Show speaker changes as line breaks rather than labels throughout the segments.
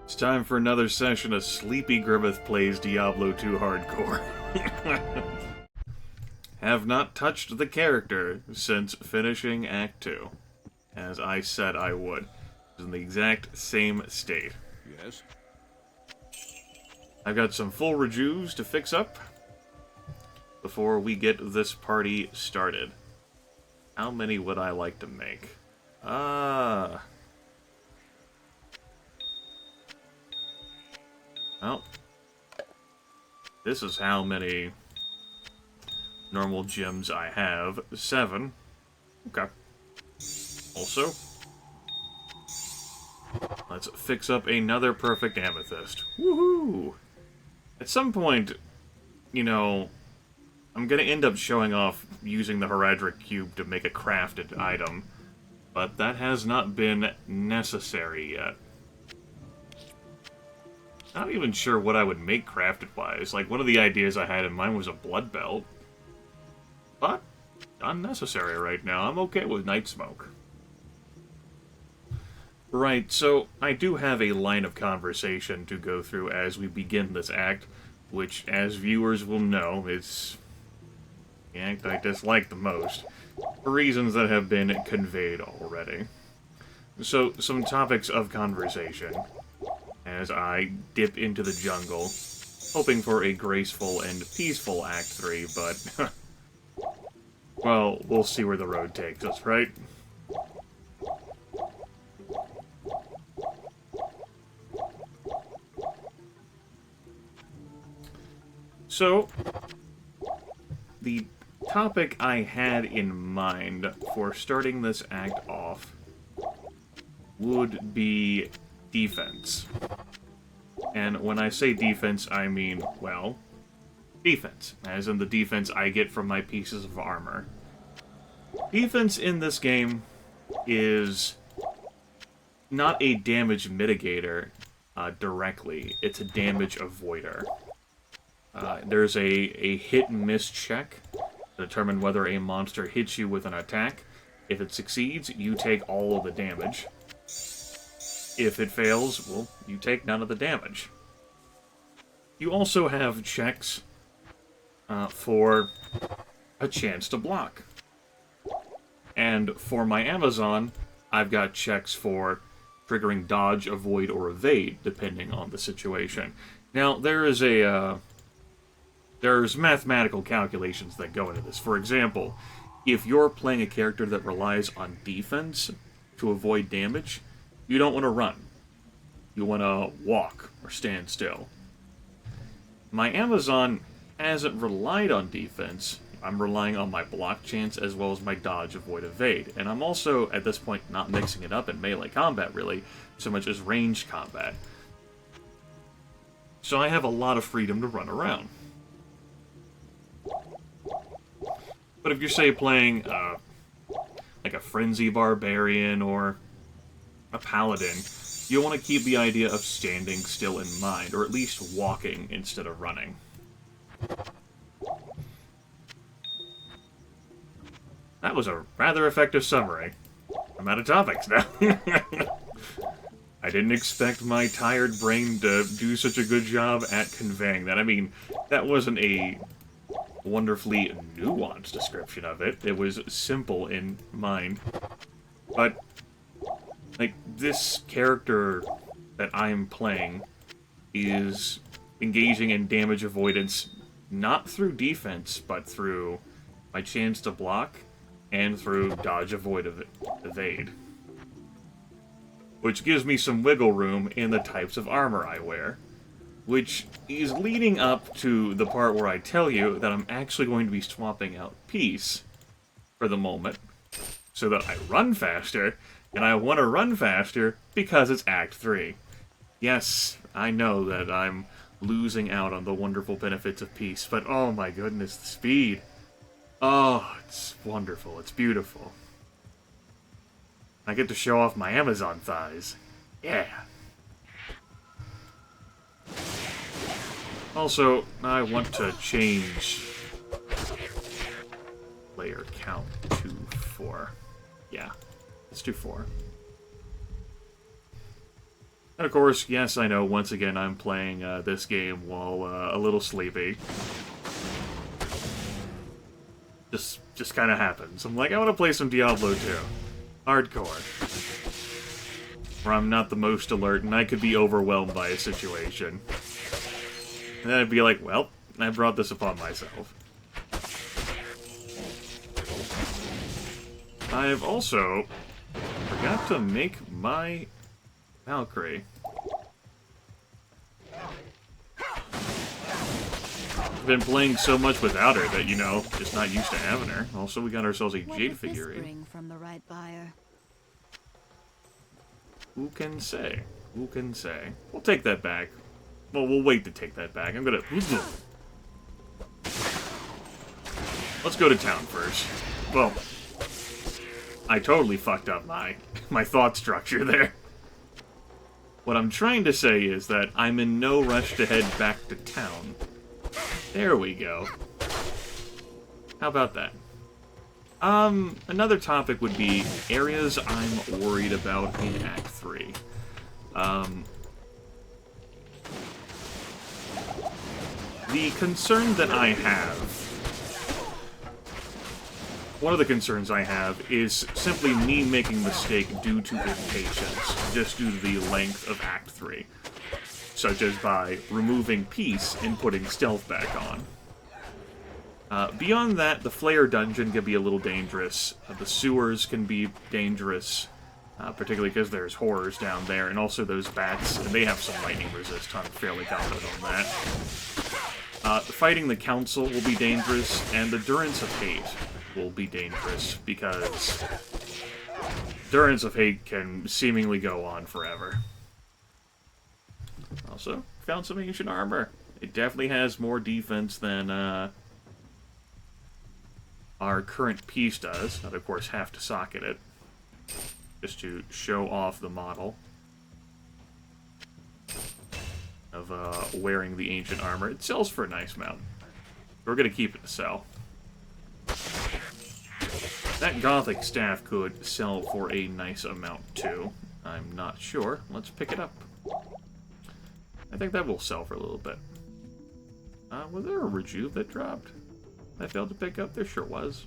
It's time for another session of Sleepy Grimith Plays Diablo 2 Hardcore. Have not touched the character since finishing Act 2, as I said I would. It's in the exact same state.
Yes?
I've got some full rejuves to fix up before we get this party started. How many would I like to make? Well, this is how many normal gems I have. 7. Okay. Also, let's fix up another perfect amethyst. Woohoo! At some point, you know, I'm gonna end up showing off using the Heradric Cube to make a crafted item, but that has not been necessary yet. Not even sure what I would make crafted-wise. Like, one of the ideas I had in mind was a blood belt. But, unnecessary right now. I'm okay with night smoke. Right, so I do have a line of conversation to go through as we begin this act, which, as viewers will know, is the act I dislike the most, for reasons that have been conveyed already. So, some topics of conversation as I dip into the jungle, hoping for a graceful and peaceful Act 3, but, well, we'll see where the road takes us, right? So, the topic I had in mind for starting this act off would be defense. And when I say defense, I mean, well, defense, as in the defense I get from my pieces of armor. Defense in this game is not a damage mitigator directly, it's a damage avoider. There's a hit-and-miss check to determine whether a monster hits you with an attack. If it succeeds, you take all of the damage. If it fails, well, you take none of the damage. You also have checks for a chance to block. And for my Amazon, I've got checks for triggering dodge, avoid, or evade, depending on the situation. Now, there's mathematical calculations that go into this. For example, if you're playing a character that relies on defense to avoid damage, you don't want to run. You want to walk or stand still. My Amazon hasn't relied on defense. I'm relying on my block chance as well as my dodge, avoid, evade. And I'm also, at this point, not mixing it up in melee combat, really, so much as ranged combat. So I have a lot of freedom to run around. But if you're, say, playing like a Frenzy Barbarian or a Paladin, you'll want to keep the idea of standing still in mind, or at least walking instead of running. That was a rather effective summary. I'm out of topics now. I didn't expect my tired brain to do such a good job at conveying that. I mean, that wasn't a wonderfully nuanced description of it. It was simple in mind. But, like, this character that I'm playing is engaging in damage avoidance not through defense, but through my chance to block and through dodge, avoid, evade. Which gives me some wiggle room in the types of armor I wear. Which is leading up to the part where I tell you that I'm actually going to be swapping out Peace for the moment, so that I run faster, and I want to run faster because it's Act 3. Yes, I know that I'm losing out on the wonderful benefits of Peace, but oh my goodness, the speed. Oh, it's wonderful, it's beautiful. I get to show off my Amazon thighs. Yeah. Also, I want to change layer count to 4. Yeah, let's do 4. And of course, yes, I know, once again, I'm playing this game while a little sleepy. Just kind of happens. I'm like, I want to play some Diablo 2. Hardcore. Where I'm not the most alert, and I could be overwhelmed by a situation. And then I'd be like, well, I brought this upon myself. I've also forgot to make my Valkyrie. I've been playing so much without her that, you know, just not used to having her. Also, we got ourselves a Jade figurine.
From the right buyer?
Who can say? Who can say? We'll take that back. Well, we'll wait to take that back. I'm gonna... Let's go to town first. Well, I totally fucked up my thought structure there. What I'm trying to say is that I'm in no rush to head back to town. There we go. How about that? Another topic would be areas I'm worried about in Act 3. The concern that I have... One of the concerns I have is simply me making a mistake due to impatience, just due to the length of Act 3. Such as by removing peace and putting stealth back on. Beyond that, the Flare dungeon can be a little dangerous. The sewers can be dangerous, particularly because there's horrors down there, and also those bats, and they have some lightning resist. I'm fairly confident on that. Fighting the Council will be dangerous, and the Durance of Hate will be dangerous, because Durance of Hate can seemingly go on forever. Also, found some ancient armor. It definitely has more defense than our current piece does. I'd, of course, have to socket it, just to show off the model of wearing the ancient armor. It sells for a nice amount. We're going to keep it to sell. That Gothic staff could sell for a nice amount, too. I'm not sure. Let's pick it up. I think that will sell for a little bit. Was there a Rejuve that dropped? I failed to pick up? There sure was.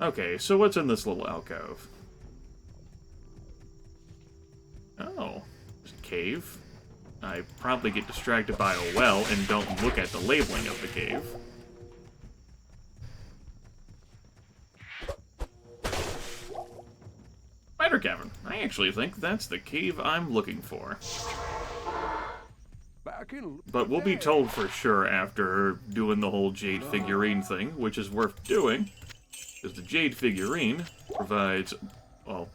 Okay, so what's in this little alcove? Oh, it's a cave. I promptly get distracted by a well and don't look at the labeling of the cave. Spider Cavern. I actually think that's the cave I'm looking for. But we'll be told for sure after doing the whole Jade figurine thing, which is worth doing, because the Jade figurine provides, well,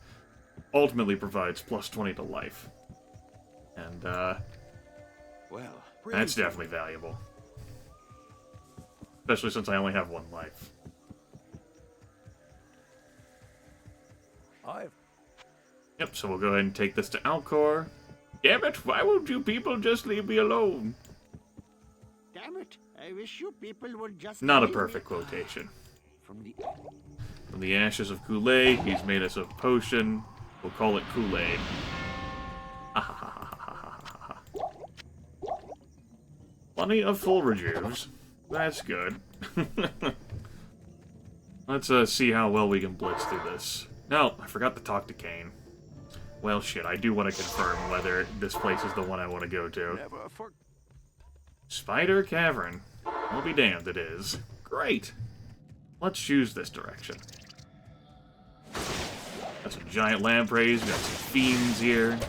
ultimately provides plus 20 to life. And, that's definitely valuable. Especially since I only have one life. Yep, so we'll go ahead and take this to Alcor. Damn it, why won't you people just leave me alone?
Damn it, I wish you people would just...
Not a perfect quotation. From the ashes of Kool-Aid, he's made us a potion. We'll call it Kool-Aid. Plenty of full rejuves. That's good. Let's see how well we can blitz through this. No, I forgot to talk to Kane. Well, shit, I do want to confirm whether this place is the one I want to go to. Spider Cavern. I'll be damned, it is. Great. Let's choose this direction. Got some giant lampreys, got some fiends here.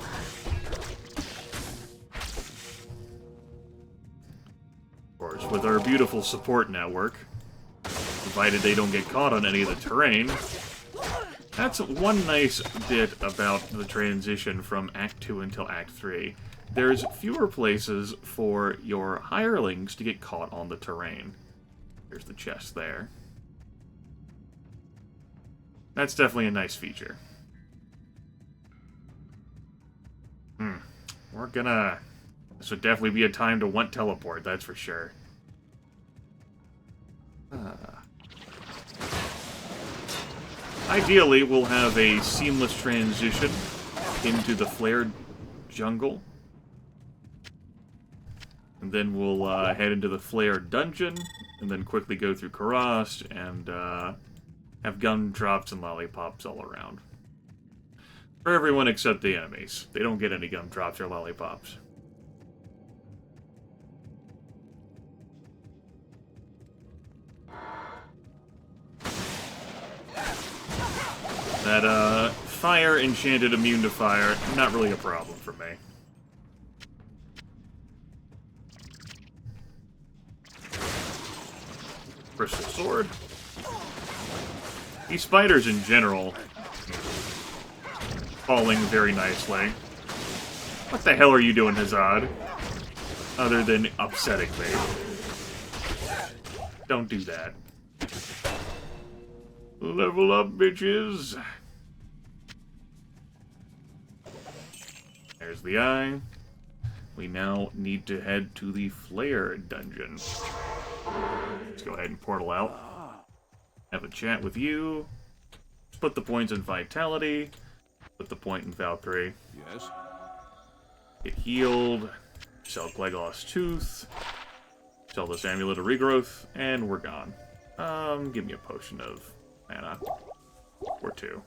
Of course, with our beautiful support network, provided they don't get caught on any of the terrain. That's one nice bit about the transition from Act 2 until Act 3. There's fewer places for your hirelings to get caught on the terrain. There's the chest there. That's definitely a nice feature. We're gonna... This would definitely be a time to want teleport, that's for sure. Ideally, we'll have a seamless transition into the Flare jungle. And then we'll head into the Flare dungeon, and then quickly go through Karast, and have gumdrops and lollipops all around. For everyone except the enemies. They don't get any gumdrops or lollipops. That, fire enchanted immune to fire, not really a problem for me. Crystal sword. These spiders in general, falling very nicely. What the hell are you doing, Hazard? Other than upsetting me. Don't do that. Level up, bitches! There's the eye. We now need to head to the Flare dungeon. Let's go ahead and portal out. Have a chat with you. Split the points in Vitality. Put the point in Valkyrie.
Yes.
Get healed. Sell Legolas Tooth. Sell this Amulet of Regrowth. And we're gone. Give me a potion of mana. Or two.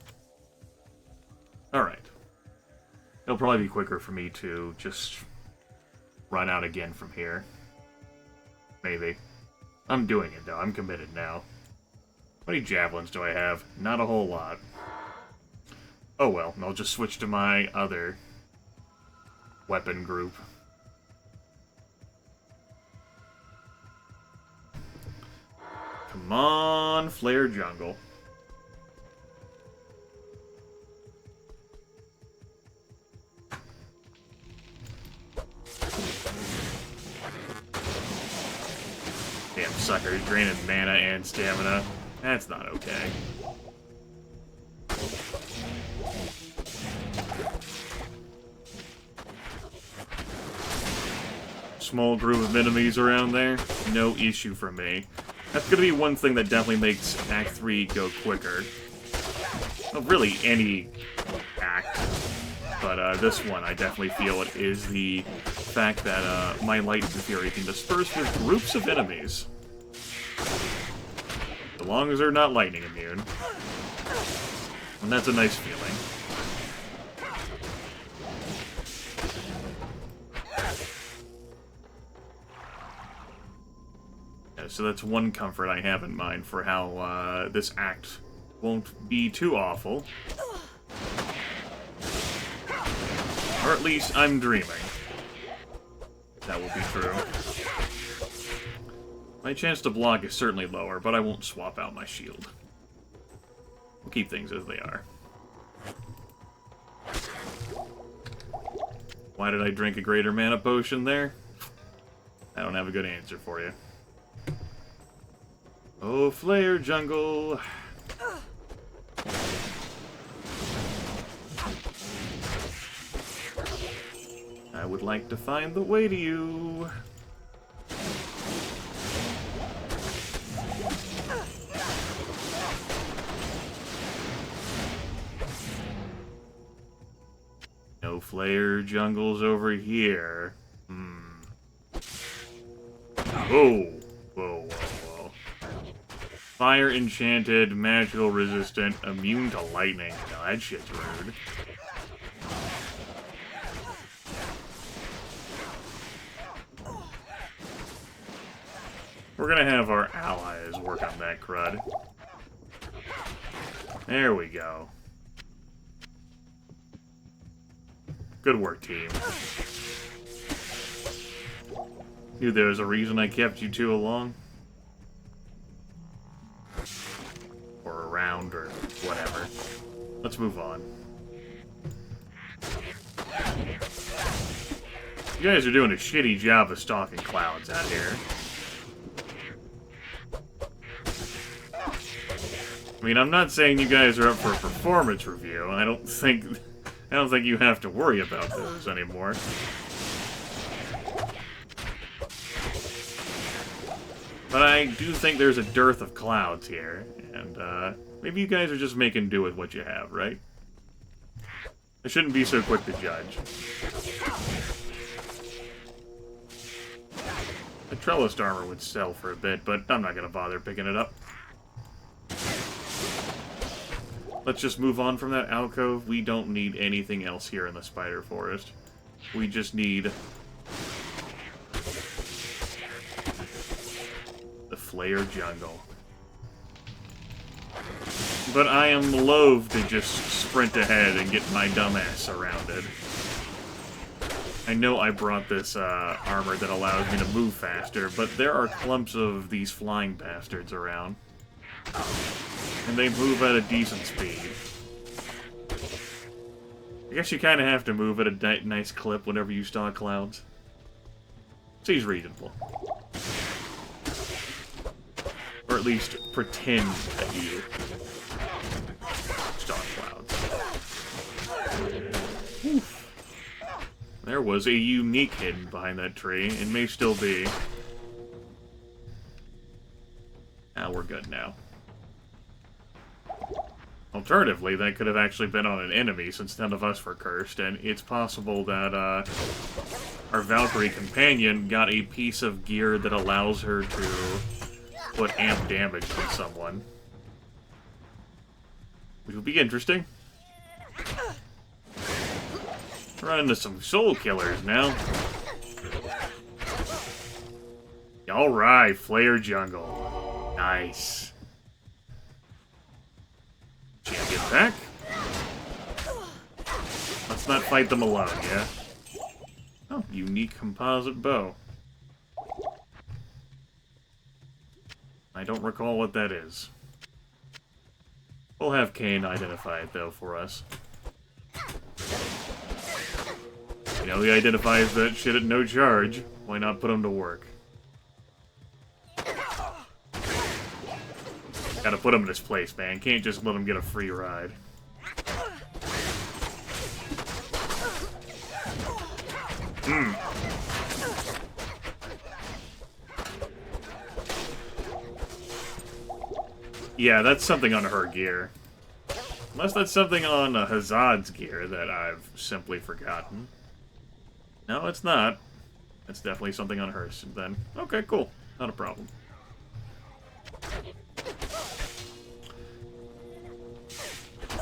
Alright. It'll probably be quicker for me to just run out again from here. Maybe. I'm doing it, though. I'm committed now. How many javelins do I have? Not a whole lot. Oh well, I'll just switch to my other weapon group. Come on, Flare Jungle. Damn sucker, draining mana and stamina. That's not okay. Small group of enemies around there, no issue for me. That's gonna be one thing that definitely makes Act 3 go quicker. Well, really, any act. But this one, I definitely feel it is the fact that my Lightning Fury can disperse with groups of enemies. As long as they're not lightning immune. And that's a nice feeling. Yeah, so that's one comfort I have in mind for how this act won't be too awful. Or at least I'm dreaming. That will be true. My chance to block is certainly lower, but I won't swap out my shield. We'll keep things as they are. Why did I drink a greater mana potion there? I don't have a good answer for you. Oh, Flare Jungle! I would like to find the way to you. No Flare Jungles over here. Whoa. Whoa, whoa, whoa. Fire enchanted, magical resistant, immune to lightning. No, that shit's rude. We're gonna have our allies work on that crud. There we go. Good work, team. Knew there was a reason I kept you two along. Or around, or whatever. Let's move on. You guys are doing a shitty job of stalking clouds out here. I mean, I'm not saying you guys are up for a performance review. I don't think you have to worry about those anymore. But I do think there's a dearth of clouds here, and maybe you guys are just making do with what you have, right? I shouldn't be so quick to judge. The trellised armor would sell for a bit, but I'm not gonna bother picking it up. Let's just move on from that alcove. We don't need anything else here in the spider forest. We just need the Flare Jungle. But I am loath to just sprint ahead and get my dumbass surrounded. I know I brought this armor that allows me to move faster, but there are clumps of these flying bastards around. And they move at a decent speed. I guess you kind of have to move at a nice clip whenever you stalk clouds. Seems reasonable. Or at least pretend that you stalk clouds. Oof. There was a unique hidden behind that tree. It may still be. Ah, we're good now. Alternatively, that could have actually been on an enemy, since none of us were cursed, and it's possible that our Valkyrie companion got a piece of gear that allows her to put amp damage on someone. Which would be interesting. Run into some soul killers now. Alright, Flare Jungle. Nice. Champion back. Let's not fight them alone, yeah? Oh, unique composite bow. I don't recall what that is. We'll have Kane identify it, though, for us. You know, he identifies that shit at no charge. Why not put him to work? Gotta put him in his place, man. Can't just let him get a free ride. Yeah, that's something on her gear. Unless that's something on Hazad's gear that I've simply forgotten. No, it's not. It's definitely something on hers, then. Okay, cool. Not a problem.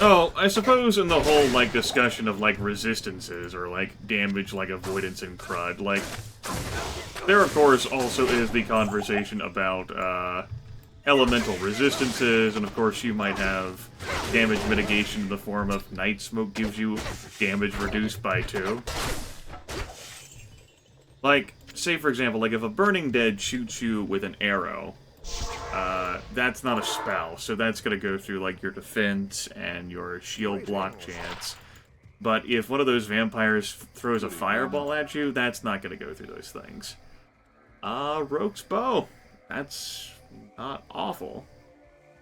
Oh, I suppose in the whole, like, discussion of, like, resistances, or, like, damage, like, avoidance and crud, like, there, of course, also is the conversation about, elemental resistances, and of course you might have damage mitigation in the form of night smoke gives you damage reduced by 2. Like, say for example, like if a Burning Dead shoots you with an arrow, that's not a spell, so that's gonna go through like your defense and your shield block chance. But if one of those vampires throws a fireball at you, that's not gonna go through those things. Rogue's Bow. That's not awful.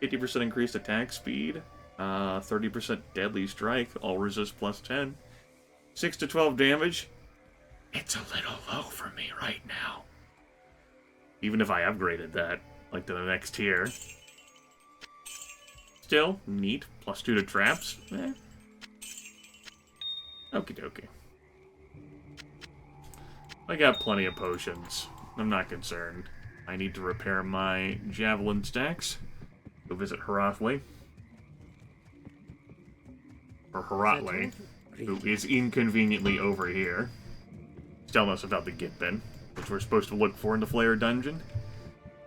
50% increased attack speed, 30% deadly strike, all resist plus 10. 6 to 12 damage. It's a little low for me right now. Even if I upgraded that, like to the next tier. Still, neat. Plus 2 to traps. Eh. Okie dokie. I got plenty of potions. I'm not concerned. I need to repair my javelin stacks. Go visit Harathway. Or Haratley, who is inconveniently over here. He's telling us about the Gitbin, which we're supposed to look for in the Flare Dungeon.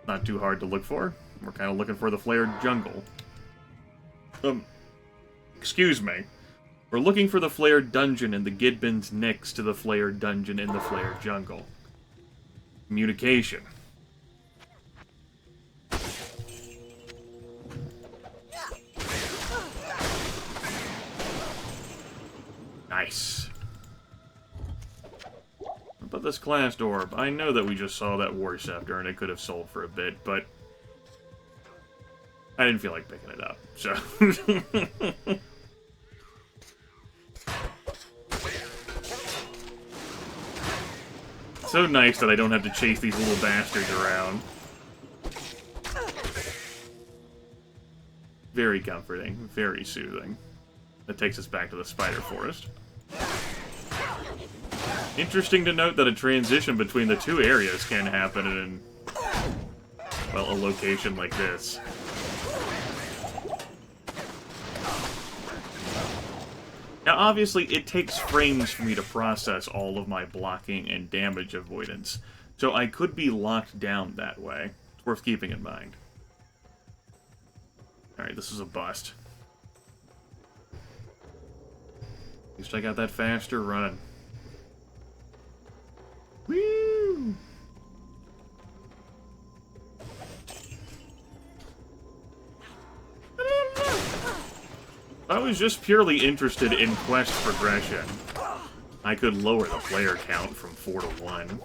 Not too hard to look for. We're kind of looking for the Flare Jungle. Excuse me. We're looking for the Flare Dungeon, and the Gitbin's next to the Flare Dungeon in the Flare Jungle. Communication. Nice. What about this classed orb? I know that we just saw that War Scepter and it could have sold for a bit, but I didn't feel like picking it up, so... So nice that I don't have to chase these little bastards around. Very comforting, very soothing. That takes us back to the spider forest. Interesting to note that a transition between the two areas can happen in, well, a location like this. Now, obviously, it takes frames for me to process all of my blocking and damage avoidance, so I could be locked down that way. It's worth keeping in mind. Alright, this is a bust. At least I got that faster run. Woo! I was just purely interested in quest progression. I could lower the player count from 4 to 1.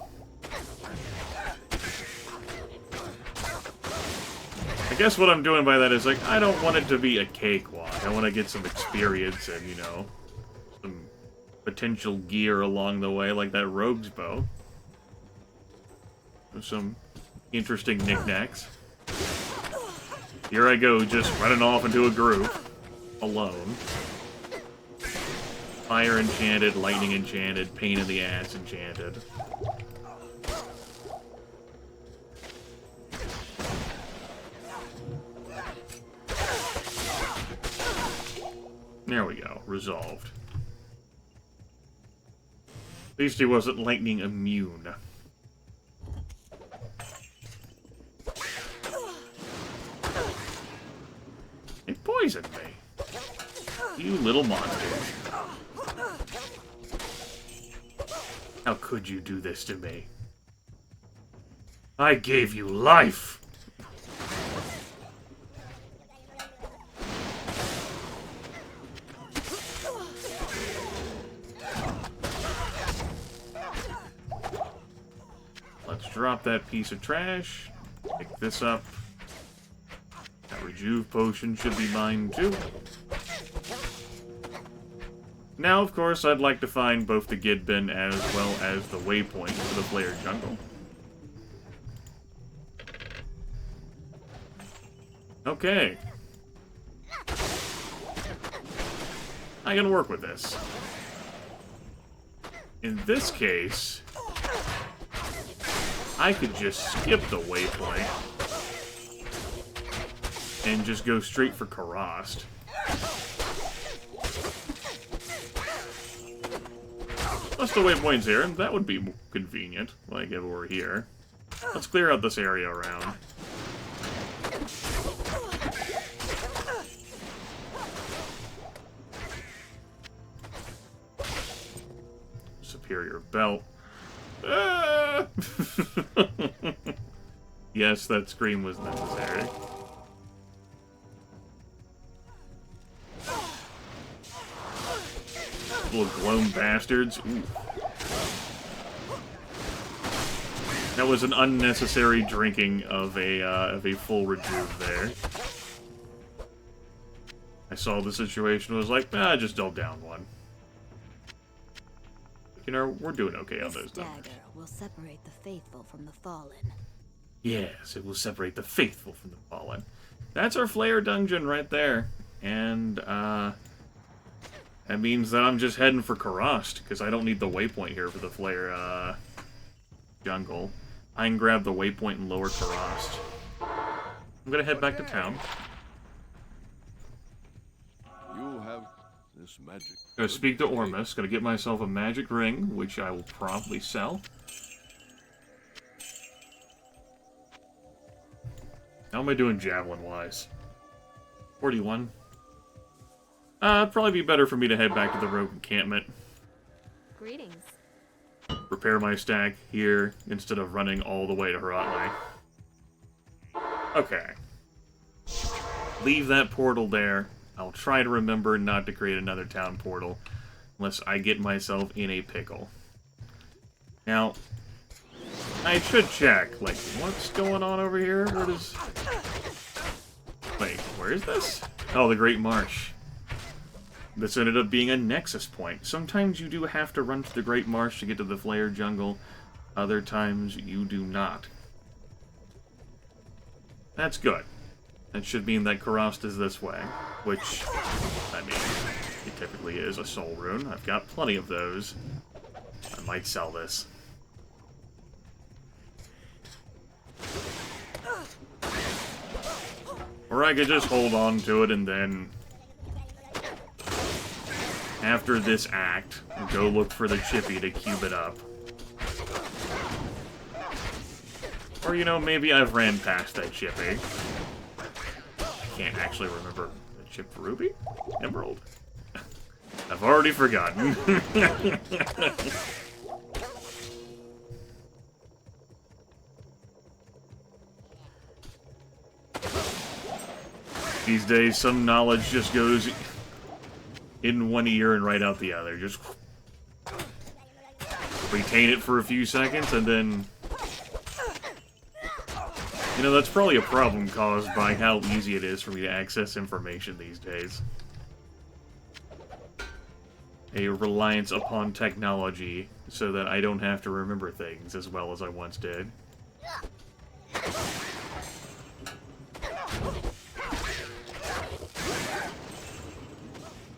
I guess what I'm doing by that is, like, I don't want it to be a cakewalk. I want to get some experience and, you know, some potential gear along the way, like that rogue's bow. Some interesting knickknacks. Here I go, just running off into a group. Alone. Fire enchanted, lightning enchanted, pain in the ass enchanted. There we go, resolved. At least he wasn't lightning immune. It poisoned me. You little monster. How could you do this to me? I gave you life! Let's drop that piece of trash. Pick this up. That rejuve potion should be mine too. Now, of course, I'd like to find both the Gidbin as well as the waypoint for the player jungle. Okay. I can work with this. In this case, I could just skip the waypoint and just go straight for Karast. Plus the waypoint's here, and that would be convenient, like if we're here. Let's clear out this area around. Superior belt. Ah! Yes, that scream was necessary. Little gloam bastards. Ooh. That was an unnecessary drinking of a full rejuve there. I saw the situation, was like, just don't down one. You know, we're doing okay on those numbers.
Dagger will separate the faithful from the fallen.
Yes, it will separate the faithful from the fallen. That's our Flare dungeon right there. And, that means that I'm just heading for Karast, because I don't need the waypoint here for the Flare, jungle. I can grab the waypoint and lower Karast. I'm gonna head back to town.
You have this magic.
Gonna speak to Ormus, gonna get myself a magic ring, which I will probably sell. How am I doing javelin-wise? 41. It'd probably be better for me to head back to the rogue encampment.
Greetings.
Repair my stack here, instead of running all the way to Haratley. Okay. Leave that portal there. I'll try to remember not to create another town portal, unless I get myself in a pickle. Now, I should check, like, what's going on over here? Where does... Wait, where is this? Oh, the Great Marsh. This ended up being a nexus point. Sometimes you do have to run to the Great Marsh to get to the Flare jungle. Other times you do not. That's good. That should mean that Karast is this way. Which, I mean, it typically is a soul rune. I've got plenty of those. I might sell this. Or I could just hold on to it and then, after this act, go look for the chippy to cube it up. Or, you know, maybe I've ran past that chippy. I can't actually remember the chip ruby? Emerald? I've already forgotten. These days, some knowledge just goes in one ear and right out the other. Just retain it for a few seconds, and then... You know, that's probably a problem caused by how easy it is for me to access information these days. A reliance upon technology so that I don't have to remember things as well as I once did.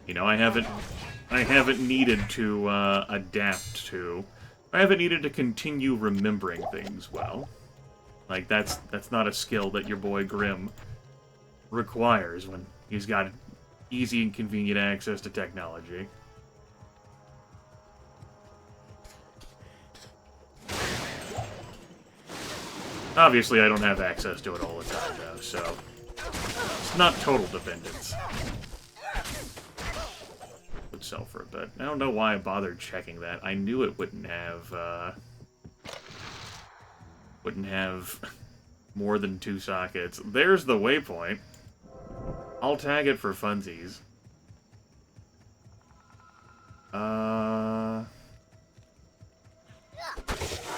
You know, I haven't needed to adapt to. I haven't needed to continue remembering things well. Like, that's not a skill that your boy Grim requires when he's got easy and convenient access to technology. Obviously, I don't have access to it all the time, though, so it's not total dependence. Would sell for a bit. I don't know why I bothered checking that. I knew it wouldn't have more than 2 sockets. There's the waypoint. I'll tag it for funsies.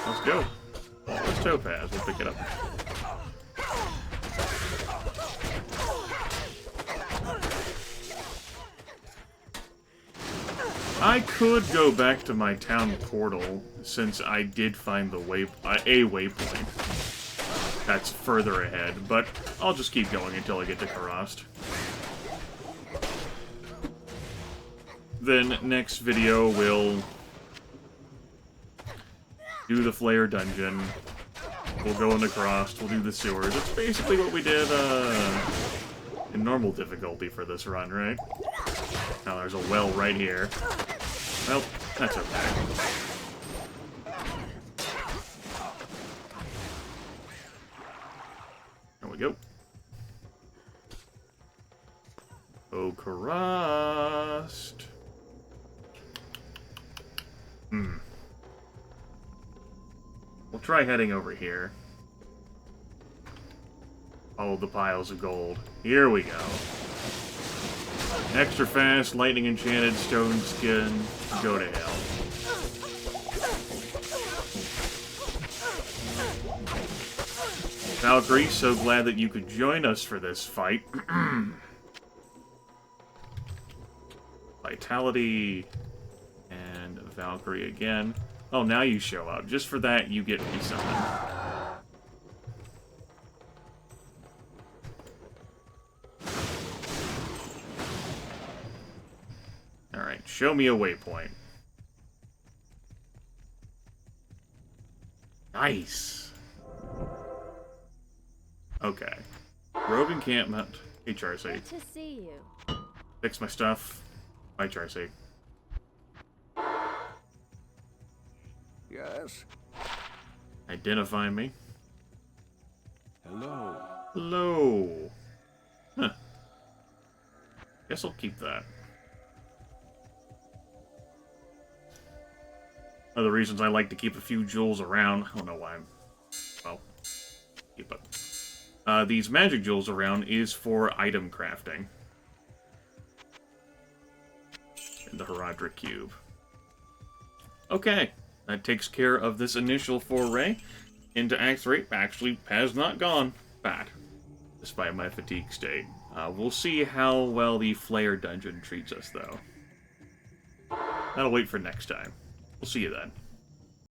Let's go. Let's topaz. We'll pick it up. I could go back to my town portal, since I did find the a waypoint that's further ahead, but I'll just keep going until I get to Karast. Then, next video, we'll do the Flare dungeon, we'll go into Karast, we'll do the sewers. It's basically what we did, in normal difficulty for this run, right? Now there's a well right here. Well, that's okay. There we go. Oh, Karast. We'll try heading over here. Follow the piles of gold. Here we go. Extra fast, lightning enchanted, stone skin, go to hell. Valkyrie, so glad that you could join us for this fight. Vitality, and Valkyrie again. Oh, now you show up. Just for that, you get resummoned. Alright, show me a waypoint. Nice! Okay. Rogue encampment. HRC.
Good to see you.
Fix my stuff. HRC.
Yes?
Identify me.
Hello.
Hello. Huh. Guess I'll keep that. One of the reasons I like to keep a few jewels around, I don't know why well, keep it. These magic jewels around is for item crafting. In the Herodric Cube. Okay, that takes care of this initial foray into Act 3. Actually, has not gone bad, despite my fatigue state. We'll see how well the Flare dungeon treats us, though. That'll wait for next time. We'll see you then.